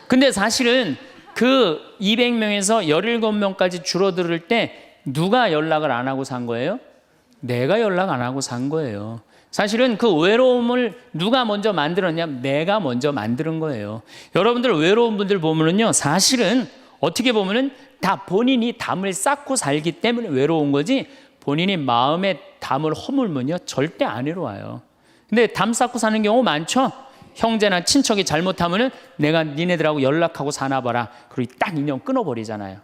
근데 사실은 그 200명에서 17명까지 줄어들 때 누가 연락을 안 하고 산 거예요? 내가 연락 안 하고 산 거예요. 사실은 그 외로움을 누가 먼저 만들었냐면 내가 먼저 만드는 거예요. 여러분들 외로운 분들 보면은요, 사실은 어떻게 보면은 다 본인이 담을 쌓고 살기 때문에 외로운 거지, 본인이 마음에 담을 허물면요 절대 안 외로워요. 근데 담 쌓고 사는 경우 많죠. 형제나 친척이 잘못하면은 내가 니네들하고 연락하고 사나 봐라. 그리고 딱 인연 끊어버리잖아요.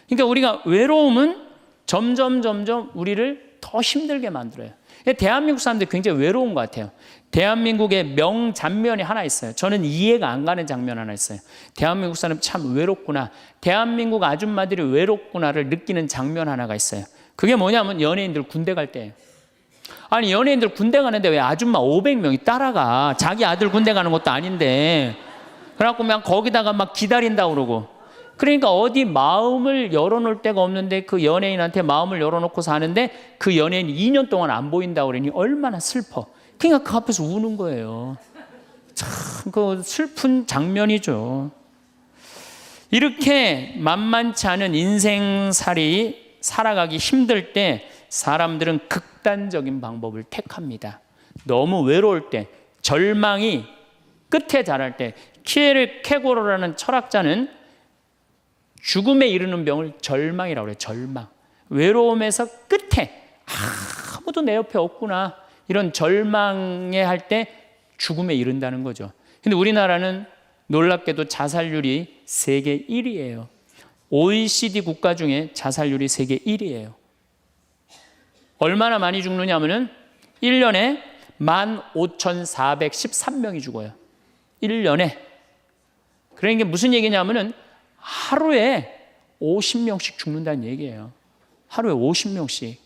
그러니까 우리가 외로움은 점점 우리를 더 힘들게 만들어요. 대한민국 사람들 굉장히 외로운 것 같아요. 대한민국의 명장면이 하나 있어요. 저는 이해가 안 가는 장면 하나 있어요. 대한민국 사람 참 외롭구나, 대한민국 아줌마들이 외롭구나를 느끼는 장면 하나가 있어요. 그게 뭐냐면 연예인들 군대 갈 때예요. 아니, 연예인들 군대 가는데 왜 아줌마 500명이 따라가? 자기 아들 군대 가는 것도 아닌데. 그래갖고 그냥 거기다가 막 기다린다고 그러고. 그러니까 어디 마음을 열어놓을 데가 없는데 그 연예인한테 마음을 열어놓고 사는데 그 연예인이 2년 동안 안 보인다고 그러니 얼마나 슬퍼. 그러니까 그 앞에서 우는 거예요. 참 그 슬픈 장면이죠. 이렇게 만만치 않은 인생살이 살아가기 힘들 때 사람들은 극단적인 방법을 택합니다. 너무 외로울 때, 절망이 끝에 달할 때, 키에르케고르라는 철학자는 죽음에 이르는 병을 절망이라고 그래요. 절망. 외로움에서 끝에 아무도 내 옆에 없구나, 이런 절망에 할 때 죽음에 이른다는 거죠. 근데 우리나라는 놀랍게도 자살률이 세계 1위예요. OECD 국가 중에 자살률이 세계 1위예요. 얼마나 많이 죽느냐 하면은 1년에 15,413명이 죽어요. 1년에. 그러니까 무슨 얘기냐면은 하루에 50명씩 죽는다는 얘기예요. 하루에 50명씩.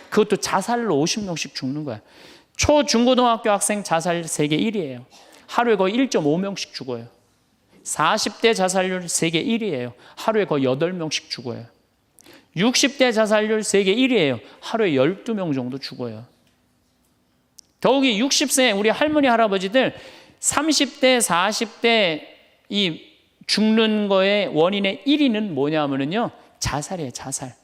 그것도 자살로 50명씩 죽는 거야. 초, 중고등학교 학생 자살 세계 1위예요. 하루에 거의 1.5명씩 죽어요. 40대 자살률 세계 1위예요. 하루에 거의 8명씩 죽어요. 60대 자살률 세계 1위예요. 하루에 12명 정도 죽어요. 더욱이 60세 우리 할머니 할아버지들 30대 40대 이 죽는 거의 원인의 1위는 뭐냐면요, 자살이에요. 자살.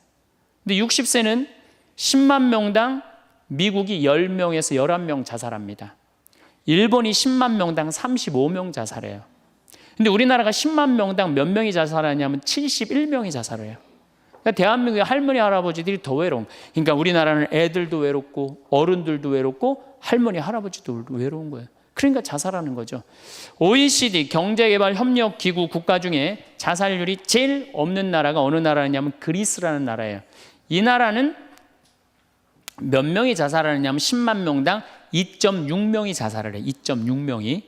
근데 60세는 10만 명당 미국이 10명에서 11명 자살합니다. 일본이 10만 명당 35명 자살해요. 근데 우리나라가 10만 명당 몇 명이 자살하냐면 71명이 자살해요. 그러니까 대한민국의 할머니 할아버지들이 더 외로운. 그러니까 우리나라는 애들도 외롭고 어른들도 외롭고 할머니 할아버지도 외로운 거예요. 그러니까 자살하는 거죠. OECD 경제개발협력기구 국가 중에 자살률이 제일 없는 나라가 어느 나라냐면 그리스라는 나라예요. 이 나라는 몇 명이 자살하느냐면 10만 명당 2.6명이 자살을 해요. 2.6명이.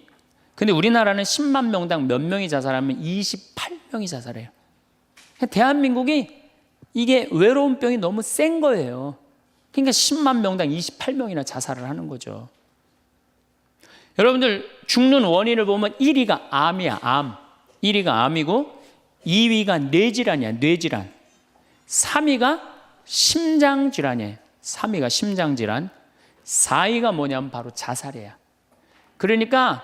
근데 우리나라는 10만 명당 몇 명이 자살하면 28명이 자살해요. 대한민국이 이게 외로운 병이 너무 센 거예요. 그러니까 10만 명당 28명이나 자살을 하는 거죠. 여러분들 죽는 원인을 보면 1위가 암이야, 암. 1위가 암이고 2위가 뇌질환이야, 뇌질환. 3위가 심장질환이에요. 3위가 심장질환. 4위가 뭐냐면 바로 자살이에요. 그러니까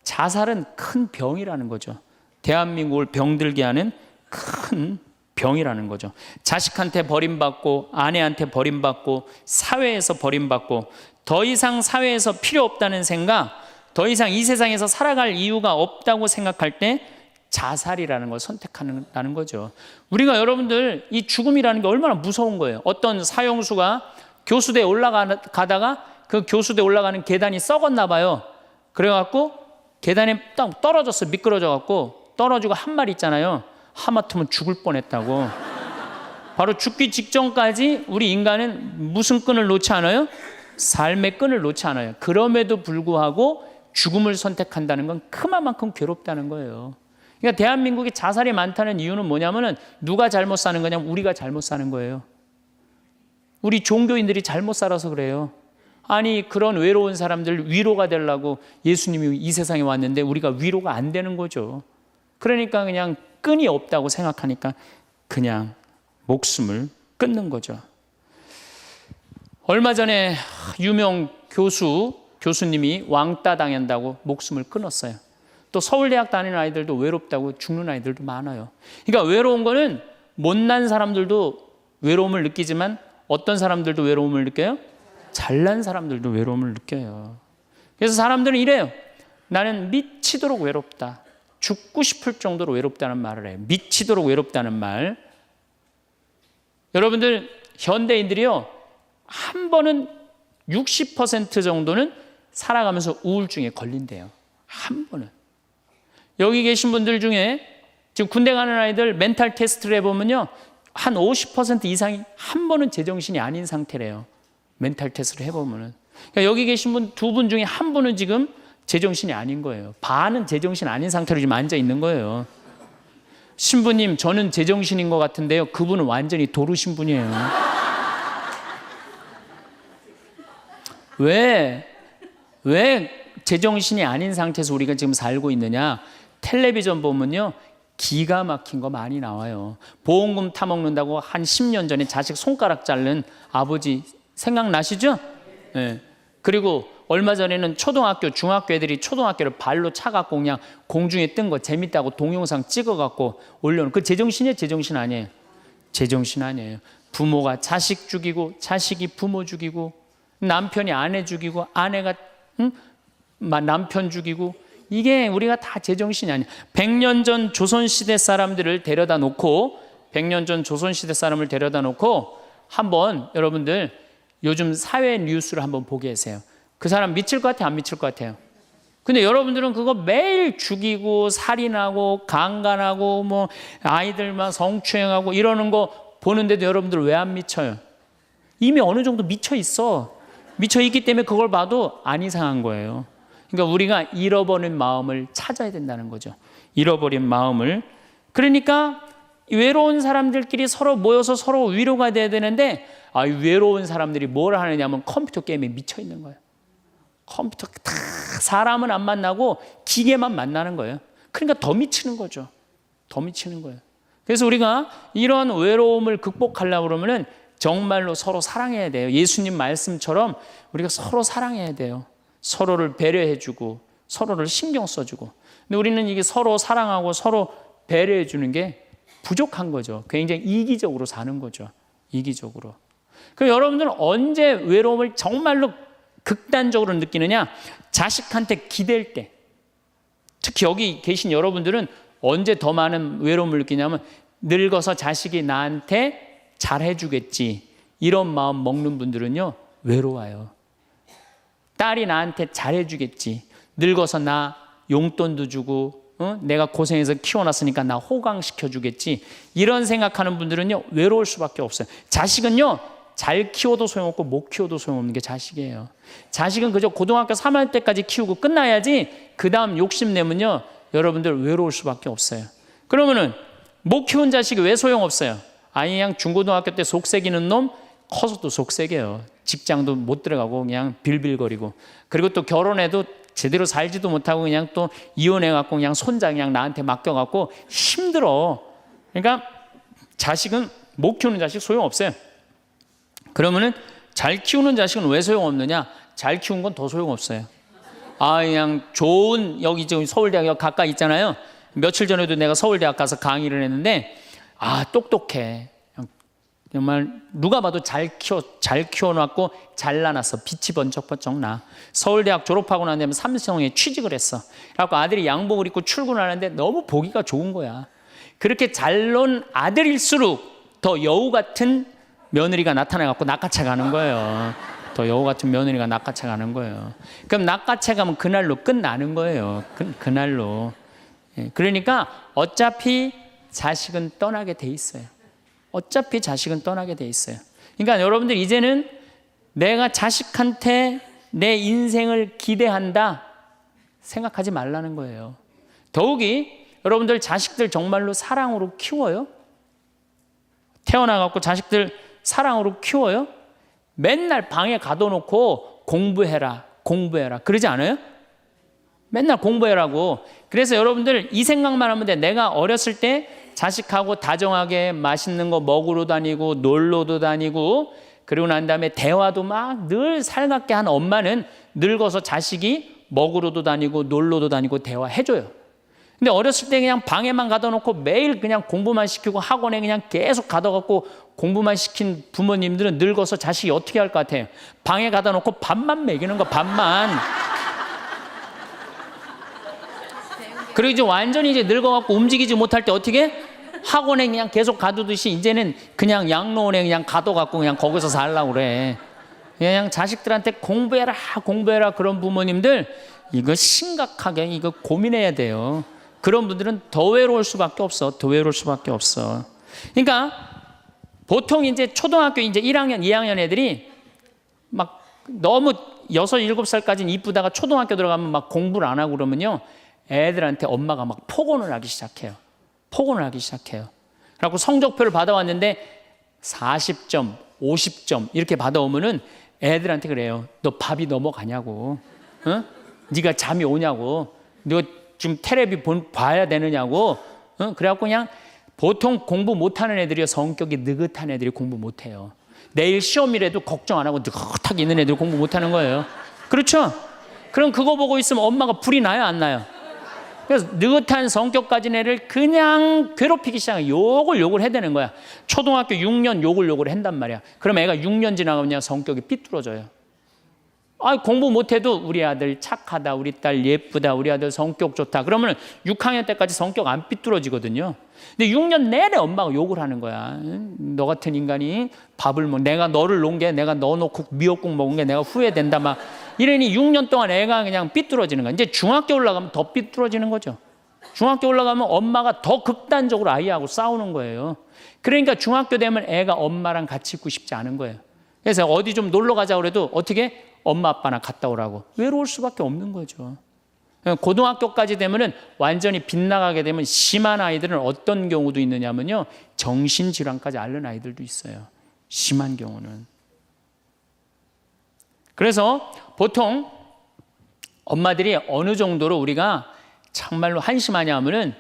자살은 큰 병이라는 거죠. 대한민국을 병들게 하는 큰 병이라는 거죠. 자식한테 버림받고 아내한테 버림받고 사회에서 버림받고 더 이상 사회에서 필요 없다는 생각, 더 이상 이 세상에서 살아갈 이유가 없다고 생각할 때 자살이라는 걸 선택한다는 거죠. 우리가 여러분들 이 죽음이라는 게 얼마나 무서운 거예요. 어떤 사형수가 교수대에 올라가다가 그 교수대에 올라가는 계단이 썩었나 봐요. 그래갖고 계단에 딱 떨어졌어. 미끄러져갖고 떨어지고 한 말 있잖아요. 하마터면 죽을 뻔했다고. 바로 죽기 직전까지 우리 인간은 무슨 끈을 놓지 않아요? 삶의 끈을 놓지 않아요. 그럼에도 불구하고 죽음을 선택한다는 건 그만큼 괴롭다는 거예요. 그러니까 대한민국에 자살이 많다는 이유는 뭐냐면은 누가 잘못 사는 거냐면 우리가 잘못 사는 거예요. 우리 종교인들이 잘못 살아서 그래요. 아니 그런 외로운 사람들 위로가 되려고 예수님이 이 세상에 왔는데 우리가 위로가 안 되는 거죠. 그러니까 그냥 끈이 없다고 생각하니까 그냥 목숨을 끊는 거죠. 얼마 전에 유명 교수님이 왕따 당한다고 목숨을 끊었어요. 또 서울대학 다니는 아이들도 외롭다고 죽는 아이들도 많아요. 그러니까 외로운 거는 못난 사람들도 외로움을 느끼지만 어떤 사람들도 외로움을 느껴요? 잘난 사람들도 외로움을 느껴요. 그래서 사람들은 이래요. 나는 미치도록 외롭다. 죽고 싶을 정도로 외롭다는 말을 해요. 미치도록 외롭다는 말. 여러분들 현대인들이요. 한 번은 60% 정도는 살아가면서 우울증에 걸린대요. 한 번은. 여기 계신 분들 중에 지금 군대 가는 아이들 멘탈 테스트를 해보면요. 한 50% 이상이 한 번은 제정신이 아닌 상태래요. 멘탈 테스트를 해보면은. 그러니까 여기 계신 분 두 분 중에 한 분은 지금 제정신이 아닌 거예요. 반은 제정신 아닌 상태로 지금 앉아 있는 거예요. 신부님, 저는 제정신인 것 같은데요. 그분은 완전히 도루신 분이에요. 왜 제정신이 아닌 상태에서 우리가 지금 살고 있느냐? 텔레비전 보면요. 기가 막힌 거 많이 나와요. 보험금 타먹는다고 한 10년 전에 자식 손가락 자른 아버지 생각나시죠? 네. 그리고 얼마 전에는 초등학교, 중학교 애들이 초등학교를 발로 차갖고 그냥 공중에 뜬 거 재밌다고 동영상 찍어갖고 올려놓은 그 제정신이에요? 제정신 아니에요? 제정신 아니에요. 부모가 자식 죽이고 자식이 부모 죽이고 남편이 아내 죽이고 아내가 남편 죽이고 이게 우리가 다 제정신이 아니에요. 100년 전 조선시대 사람들을 데려다 놓고 100년 전 조선시대 사람을 데려다 놓고 한번 여러분들 요즘 사회 뉴스를 한번 보게 하세요. 그 사람 미칠 것 같아요? 안 미칠 것 같아요? 근데 여러분들은 그거 매일 죽이고 살인하고 강간하고 뭐 아이들만 성추행하고 이러는 거 보는데도 여러분들 왜 안 미쳐요? 이미 어느 정도 미쳐 있어. 미쳐 있기 때문에 그걸 봐도 안 이상한 거예요. 그러니까 우리가 잃어버린 마음을 찾아야 된다는 거죠. 잃어버린 마음을. 그러니까 외로운 사람들끼리 서로 모여서 서로 위로가 돼야 되는데 외로운 사람들이 뭘 하느냐면 컴퓨터 게임에 미쳐 있는 거예요. 컴퓨터 다 사람은 안 만나고 기계만 만나는 거예요. 그러니까 더 미치는 거죠. 더 미치는 거예요. 그래서 우리가 이런 외로움을 극복하려고 그러면은 정말로 서로 사랑해야 돼요. 예수님 말씀처럼 우리가 서로 사랑해야 돼요. 서로를 배려해주고 서로를 신경 써주고. 근데 우리는 이게 서로 사랑하고 서로 배려해주는 게 부족한 거죠. 굉장히 이기적으로 사는 거죠. 이기적으로. 그럼 여러분들은 언제 외로움을 정말로 극단적으로 느끼느냐? 자식한테 기댈 때. 특히 여기 계신 여러분들은 언제 더 많은 외로움을 느끼냐면 늙어서 자식이 나한테 잘해주겠지 이런 마음 먹는 분들은요 외로워요. 딸이 나한테 잘해주겠지, 늙어서 나 용돈도 주고 내가 고생해서 키워놨으니까 나 호강시켜주겠지 이런 생각하는 분들은요 외로울 수밖에 없어요. 자식은요 잘 키워도 소용없고 못 키워도 소용없는 게 자식이에요. 자식은 그저 고등학교 3학년 때까지 키우고 끝나야지 그 다음 욕심내면요 여러분들 외로울 수밖에 없어요. 그러면은 못 키운 자식이 왜 소용없어요? 아니 그냥 중고등학교 때 속색이는 놈 커서도 속색이에요. 직장도 못 들어가고 그냥 빌빌거리고, 그리고 또 결혼해도 제대로 살지도 못하고 그냥 또 이혼해갖고 그냥 손자 그냥 나한테 맡겨갖고 힘들어. 그러니까 자식은 못 키우는 자식 소용없어요. 그러면은 잘 키우는 자식은 왜 소용없느냐? 잘 키운 건 더 소용없어요. 그냥 좋은, 여기 지금 서울대학 가까이 있잖아요. 며칠 전에도 내가 서울대학 가서 강의를 했는데 똑똑해. 정말 누가 봐도 잘 키워놨고 잘나놨어. 빛이 번쩍번쩍 나. 서울대학 졸업하고 난 다음에 삼성에 취직을 했어. 그래갖고 아들이 양복을 입고 출근하는데 너무 보기가 좋은 거야. 그렇게 잘 논 아들일수록 더 여우 같은 며느리가 나타나갖고 낚아채 가는 거예요. 더 여우 같은 며느리가 낚아채 가는 거예요. 그럼 낚아채 가면 그날로 끝나는 거예요. 그날로. 그러니까 어차피 자식은 떠나게 돼 있어요. 어차피 자식은 떠나게 돼 있어요. 그러니까 여러분들 이제는 내가 자식한테 내 인생을 기대한다 생각하지 말라는 거예요. 더욱이 여러분들 자식들 정말로 사랑으로 키워요? 태어나갖고 자식들 사랑으로 키워요? 맨날 방에 가둬놓고 공부해라 그러지 않아요? 맨날 공부해라고. 그래서 여러분들 이 생각만 하면 돼. 내가 어렸을 때 자식하고 다정하게 맛있는 거 먹으러 다니고 놀러도 다니고 그리고 난 다음에 대화도 막 늘 살갑게 한 엄마는 늙어서 자식이 먹으러도 다니고 놀러도 다니고 대화해줘요. 근데 어렸을 때 그냥 방에만 가둬놓고 매일 그냥 공부만 시키고 학원에 그냥 계속 가둬갖고 공부만 시킨 부모님들은 늙어서 자식이 어떻게 할 것 같아요? 방에 가둬놓고 밥만 먹이는 거, 밥만. 그리고 이제 완전히 이제 늙어갖고 움직이지 못할 때 어떻게? 학원에 그냥 계속 가두듯이 이제는 그냥 양로원에 그냥 가둬갖고 그냥 거기서 살라고 그래. 그냥 자식들한테 공부해라 그런 부모님들 이거 심각하게 이거 고민해야 돼요. 그런 분들은 더 외로울 수밖에 없어. 더 외로울 수밖에 없어. 그러니까 보통 이제 초등학교 이제 1학년, 2학년 애들이 막 너무 6, 7살까지는 이쁘다가 초등학교 들어가면 막 공부를 안 하고 그러면요. 애들한테 엄마가 막 폭언을 하기 시작해요. 그래갖고 성적표를 받아왔는데 40점, 50점 이렇게 받아오면은 애들한테 그래요. 너 밥이 넘어가냐고. 어? 네가 잠이 오냐고. 너 지금 텔레비 봐야 되느냐고. 어? 그래갖고 그냥 보통 공부 못하는 애들이요. 성격이 느긋한 애들이 공부 못해요. 내일 시험이라도 걱정 안 하고 느긋하게 있는 애들이 공부 못하는 거예요. 그렇죠? 그럼 그거 보고 있으면 엄마가 불이 나요, 안 나요? 그래서 느긋한 성격 가진 애를 그냥 괴롭히기 시작해. 욕을 해대는 거야. 초등학교 6년 욕을 한단 말이야. 그럼 애가 6년 지나가면 성격이 삐뚤어져요. 공부 못해도 우리 아들 착하다, 우리 딸 예쁘다, 우리 아들 성격 좋다. 그러면 6학년 때까지 성격 안 삐뚤어지거든요. 근데 6년 내내 엄마가 욕을 하는 거야. 너 같은 인간이 밥을 내가 너를 놓은 게 내가 너 놓고 미역국 먹은 게 내가 후회된다 막 이러니 6년 동안 애가 그냥 삐뚤어지는 거야. 이제 중학교 올라가면 더 삐뚤어지는 거죠. 중학교 올라가면 엄마가 더 극단적으로 아이하고 싸우는 거예요. 그러니까 중학교 되면 애가 엄마랑 같이 있고 싶지 않은 거예요. 그래서 어디 좀 놀러 가자 그래도 어떻게 엄마 아빠나 갔다 오라고. 외로울 수밖에 없는 거죠. 고등학교까지 되면은 완전히 빗나가게 되면 심한 아이들은 어떤 경우도 있느냐면요. 정신질환까지 앓는 아이들도 있어요. 심한 경우는. 그래서 보통 엄마들이 어느 정도로 우리가 정말로 한심하냐 하면은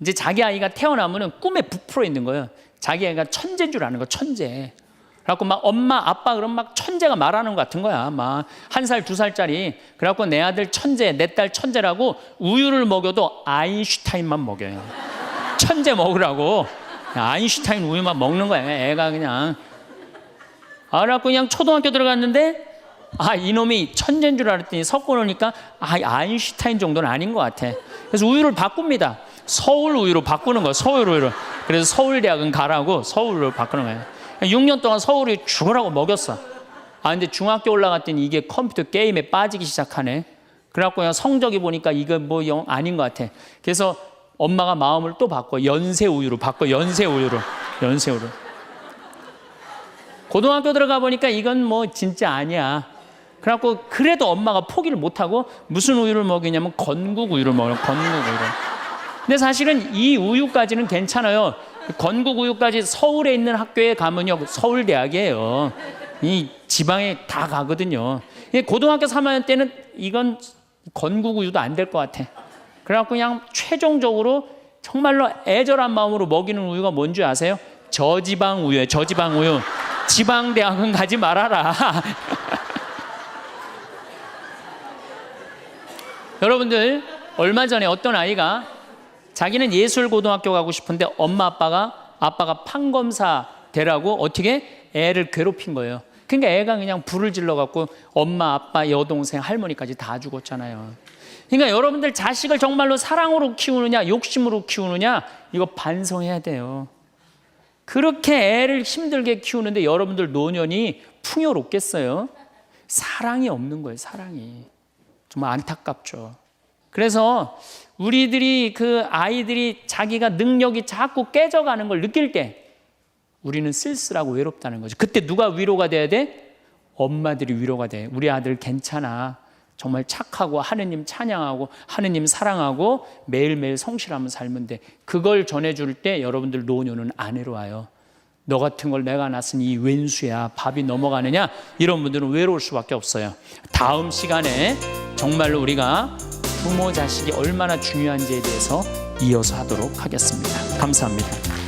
이제 자기 아이가 태어나면은 꿈에 부풀어 있는 거예요. 자기 아이가 천재인 줄 아는 거, 천재. 그래갖고 막 엄마, 아빠 그럼 막 천재가 말하는 것 같은 거야. 막 1살, 2살짜리. 그래갖고 내 아들 천재, 내 딸 천재라고 우유를 먹여도 아인슈타인만 먹여요. 천재 먹으라고. 아인슈타인 우유만 먹는 거야. 애가 그냥. 그래갖고 그냥 초등학교 들어갔는데 이놈이 천재인 줄 알았더니 섞어놓으니까 아인슈타인 정도는 아닌 것 같아. 그래서 우유를 바꿉니다. 서울 우유로 바꾸는 거야. 서울 우유로. 그래서 서울대학은 가라고 서울로 바꾸는 거예요. 6년 동안 서울이 죽으라고 먹였어. 근데 중학교 올라갔더니 이게 컴퓨터 게임에 빠지기 시작하네. 그래갖고 그냥 성적이 보니까 이거 뭐 아닌 것 같아. 그래서 엄마가 마음을 또 바꿔. 연세 우유로 바꿔. 연세 우유로. 고등학교 들어가 보니까 이건 뭐 진짜 아니야. 그래갖고 그래도 엄마가 포기를 못하고 무슨 우유를 먹이냐면 건국 우유를 먹어요. 건국 우유를. 근데 사실은 이 우유까지는 괜찮아요. 건국 우유까지 서울에 있는 학교에 가면요. 서울대학이에요. 이 지방에 다 가거든요. 고등학교 3학년 때는 이건 건국 우유도 안 될 것 같아. 그래갖고 그냥 최종적으로 정말로 애절한 마음으로 먹이는 우유가 뭔지 아세요? 저지방 우유예요. 저지방 우유. 지방대학은 가지 말아라. 여러분들 얼마 전에 어떤 아이가 자기는 예술고등학교 가고 싶은데 엄마 아빠가 아빠가 판검사 되라고 어떻게 애를 괴롭힌 거예요. 그러니까 애가 그냥 불을 질러갖고 엄마, 아빠, 여동생, 할머니까지 다 죽었잖아요. 그러니까 여러분들 자식을 정말로 사랑으로 키우느냐 욕심으로 키우느냐 이거 반성해야 돼요. 그렇게 애를 힘들게 키우는데 여러분들 노년이 풍요롭겠어요? 사랑이 없는 거예요. 사랑이. 정말 안타깝죠. 그래서 우리들이 그 아이들이 자기가 능력이 자꾸 깨져가는 걸 느낄 때 우리는 쓸쓸하고 외롭다는 거죠. 그때 누가 위로가 돼야 돼? 엄마들이 위로가 돼. 우리 아들 괜찮아. 정말 착하고 하느님 찬양하고 하느님 사랑하고 매일매일 성실하면 살면 돼. 그걸 전해줄 때 여러분들 노년은 안 외로워요. 너 같은 걸 내가 낳았으니 이 웬수야 밥이 넘어가느냐 이런 분들은 외로울 수밖에 없어요. 다음 시간에 정말로 우리가 부모 자식이 얼마나 중요한지에 대해서 이어서 하도록 하겠습니다. 감사합니다.